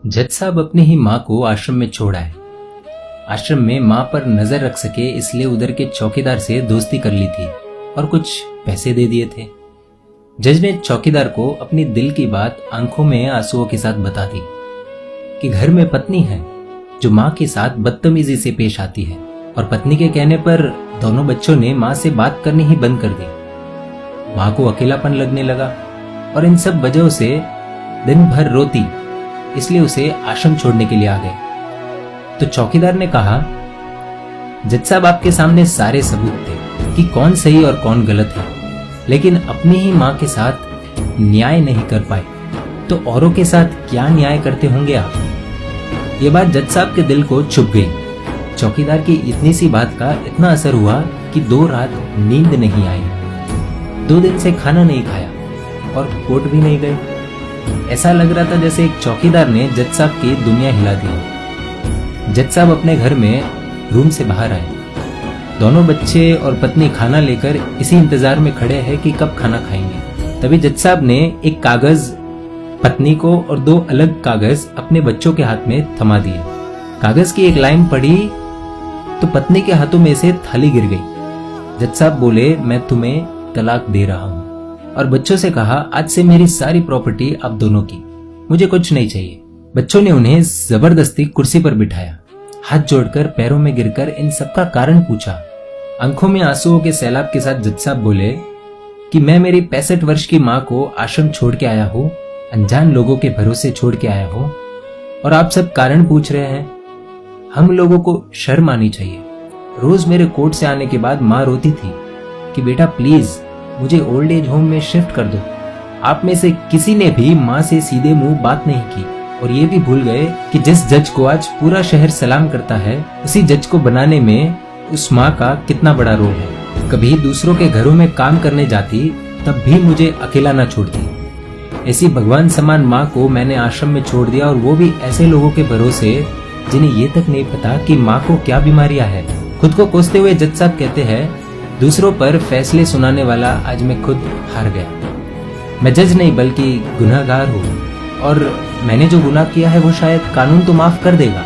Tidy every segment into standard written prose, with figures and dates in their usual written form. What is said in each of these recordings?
जज साहब अपनी ही माँ को आश्रम में छोड़ आए। आश्रम में माँ पर नजर रख सके इसलिए उधर के चौकीदार से दोस्ती कर ली थी और कुछ पैसे दे दिए थे। जज ने चौकीदार को अपनी दिल की बात आंखों में आंसुओं के साथ बता दी कि घर में पत्नी है जो माँ के साथ बदतमीजी से पेश आती है और पत्नी के कहने पर दोनों बच्चों ने माँ से बात करनी ही बंद कर दी। माँ को अकेलापन लगने लगा और इन सब वजहों से दिन भर रोती, इसलिए उसे आश्रम छोड़ने के लिए आ गए। तो चौकीदार ने कहा, जज साहब आपके सामने सारे सबूत थे कि कौन सही और कौन गलत है, लेकिन अपनी ही माँ के साथ न्याय नहीं कर पाए तो औरों के साथ क्या न्याय करते होंगे आप। ये बात जज साहब के दिल को छुप गई। चौकीदार की इतनी सी बात का इतना असर हुआ कि 2 रात नींद नहीं आई, 2 दिन से खाना नहीं खाया और कोर्ट भी नहीं गए। ऐसा लग रहा था जैसे एक चौकीदार ने जज साहब की दुनिया हिला दी। जज साहब अपने घर में रूम से बाहर आए। दोनों बच्चे और पत्नी खाना लेकर इसी इंतजार में खड़े हैं कि कब खाना खाएंगे। तभी जज साहब ने एक कागज पत्नी को और 2 अलग कागज अपने बच्चों के हाथ में थमा दिए। कागज की एक लाइन पढ़ी तो पत्नी के हाथों में से थाली गिर गई। जज साहब बोले, मैं तुम्हें तलाक दे रहा हूँ, और बच्चों से कहा, आज से मेरी सारी प्रॉपर्टी आप दोनों की, मुझे कुछ नहीं चाहिए। बच्चों ने उन्हें जबरदस्ती कुर्सी पर बिठाया, हाथ जोड़कर पैरों में गिरकर इन सबका कारण पूछा। आंखों में आंसुओं के सैलाब के साथ जज साहब बोले कि मैं मेरी 65 वर्ष की माँ को आश्रम छोड़ के आया हूँ, अनजान लोगों के भरोसे छोड़ के आया हूँ, और आप सब कारण पूछ रहे हैं। हम लोगों को शर्म आनी चाहिए। रोज मेरे कोर्ट से आने के बाद माँ रोती थी कि बेटा प्लीज मुझे ओल्ड एज होम में शिफ्ट कर दो। आप में से किसी ने भी माँ से सीधे मुंह बात नहीं की, और ये भी भूल गए कि जिस जज को आज पूरा शहर सलाम करता है, उसी जज को बनाने में उस माँ का कितना बड़ा रोल है। कभी दूसरों के घरों में काम करने जाती तब भी मुझे अकेला ना छोड़ती। ऐसी भगवान समान माँ को मैंने आश्रम में छोड़ दिया, और वो भी ऐसे लोगों के भरोसे जिन्हें ये तक नहीं पता कि माँ को क्या बीमारियां है। खुद को कोसते हुए जज साहब कहते हैं, दूसरों पर फैसले सुनाने वाला आज मैं खुद हार गया। मैं जज नहीं बल्कि गुनहगार हूँ, और मैंने जो गुनाह किया है वो शायद कानून तो माफ कर देगा,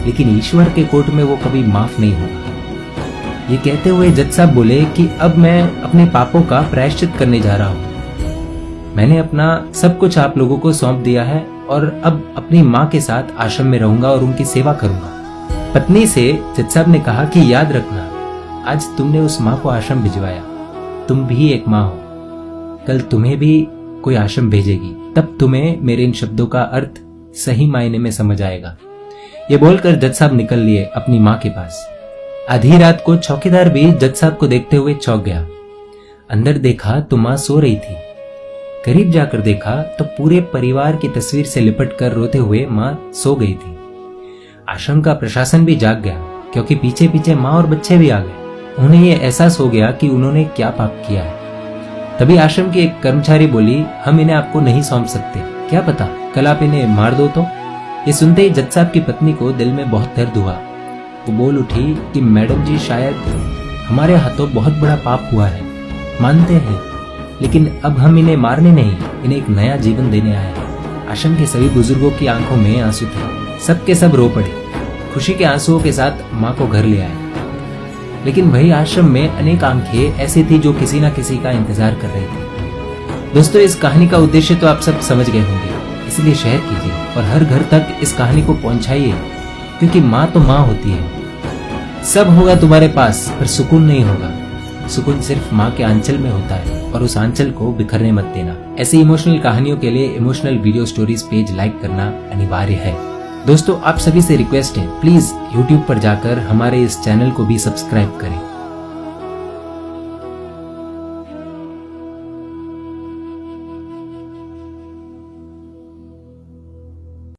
लेकिन ईश्वर के कोर्ट में वो कभी माफ नहीं होगा। ये कहते हुए जज साहब बोले कि अब मैं अपने पापों का प्रायश्चित करने जा रहा हूँ। मैंने अपना सब कुछ आप लोगों को सौंप दिया है, और अब अपनी माँ के साथ आश्रम में रहूंगा और उनकी सेवा करूंगा। पत्नी से जज साहब ने कहा कि याद रखना, आज तुमने उस माँ को आश्रम भिजवाया, तुम भी एक माँ हो, कल तुम्हें भी कोई आश्रम भेजेगी, तब तुम्हें मेरे इन शब्दों का अर्थ सही मायने में समझ आएगा। ये बोलकर जज साहब निकल लिए अपनी माँ के पास। आधी रात को चौकीदार भी जज साहब को देखते हुए चौंक गया। अंदर देखा तो माँ सो रही थी। करीब जाकर देखा तो पूरे परिवार की तस्वीर से लिपट कर रोते हुए माँ सो गई थी। आश्रम का प्रशासन भी जाग गया, क्योंकि पीछे पीछे माँ और बच्चे भी आ गए। उन्हें ये एहसास हो गया कि उन्होंने क्या पाप किया है। तभी आश्रम की एक कर्मचारी बोली, हम इन्हें आपको नहीं सौंप सकते, क्या पता कल आप इन्हें मार दो तो। ये सुनते ही जज साहब की पत्नी को दिल में बहुत दर्द हुआ। वो बोल उठी कि मैडम जी, शायद हमारे हाथों बहुत बड़ा पाप हुआ है, मानते हैं, लेकिन अब हम इन्हें मारने नहीं, इन्हें एक नया जीवन देने आए हैं। आश्रम के सभी बुजुर्गों की आंखों में आंसू थे, सबके सब रो पड़े। खुशी के आंसुओं के साथ माँ को घर ले आए। लेकिन वही आश्रम में अनेक आंखें ऐसी थी जो किसी ना किसी का इंतजार कर रही थी। दोस्तों, इस कहानी का उद्देश्य तो आप सब समझ गए होंगे, इसलिए शेयर कीजिए और हर घर तक इस कहानी को पहुंचाइए, क्योंकि माँ तो माँ होती है। सब होगा तुम्हारे पास, पर सुकून नहीं होगा। सुकून सिर्फ माँ के आंचल में होता है, और उस आंचल को बिखरने मत देना। ऐसी इमोशनल कहानियों के लिए emotional video stories page like करना अनिवार्य है। दोस्तों, आप सभी से रिक्वेस्ट है, प्लीज YouTube पर जाकर हमारे इस चैनल को भी सब्सक्राइब करें।